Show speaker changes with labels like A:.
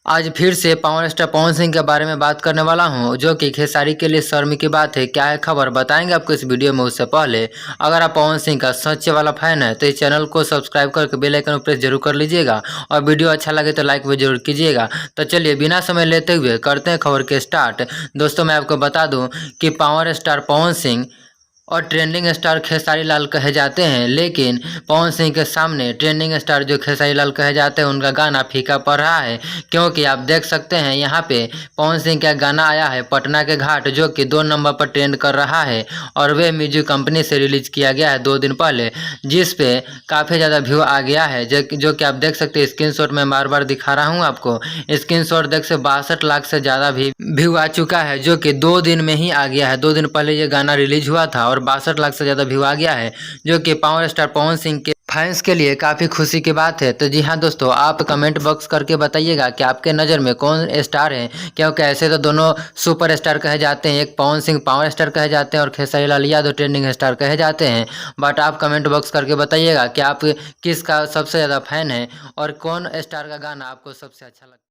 A: आज फिर से पावर स्टार पवन सिंह के बारे में बात करने वाला हूं, जो कि खेसारी के लिए शर्म की बात है। क्या है खबर बताएंगे आपको इस वीडियो में। उससे पहले अगर आप पवन सिंह का सच्चे वाला फैन है तो इस चैनल को सब्सक्राइब करके बेल आइकन प्रेस जरूर कर लीजिएगा और वीडियो अच्छा लगे तो लाइक भी जरूर कीजिएगा। तो चलिए बिना समय लेते हुए करते हैं खबर के स्टार्ट। दोस्तों मैं आपको बता दूँ कि पावर स्टार पवन सिंह और ट्रेंडिंग स्टार खेसारी लाल कहे जाते हैं, लेकिन पवन सिंह के सामने ट्रेंडिंग स्टार जो खेसारी लाल कहे जाते हैं उनका गाना फीका पड़ रहा है। क्योंकि आप देख सकते हैं यहाँ पे पवन सिंह का गाना आया है पटना के घाट, जो कि 2 नंबर पर ट्रेंड कर रहा है और वे म्यूजिक कंपनी से रिलीज किया गया है 2 दिन पहले, जिस पे काफ़ी ज़्यादा व्यू आ गया है। जो कि आप देख सकते हैं स्क्रीनशॉट में बार बार दिखा रहा हूँ आपको। स्क्रीनशॉट देख से 62 लाख से ज़्यादा भी व्यू आ चुका है, जो कि 2 दिन में ही आ गया है। 2 दिन पहले ये गाना रिलीज हुआ था और 62 लाख से ज़्यादा व्यू आ गया है, जो कि पावर स्टार पवन सिंह के फैंस के लिए काफ़ी खुशी की बात है। तो जी हाँ दोस्तों, आप कमेंट बॉक्स करके बताइएगा कि आपके नज़र में कौन स्टार है, क्योंकि ऐसे तो दोनों सुपर स्टार कहे जाते हैं। एक पवन सिंह पावर स्टार कहे जाते हैं और खेसारी लाल यादव ट्रेंडिंग स्टार कहे जाते हैं। बट आप कमेंट बॉक्स करके बताइएगा कि आप किसका सबसे ज़्यादा फैन है और कौन स्टार का गाना आपको सबसे अच्छा लगता है।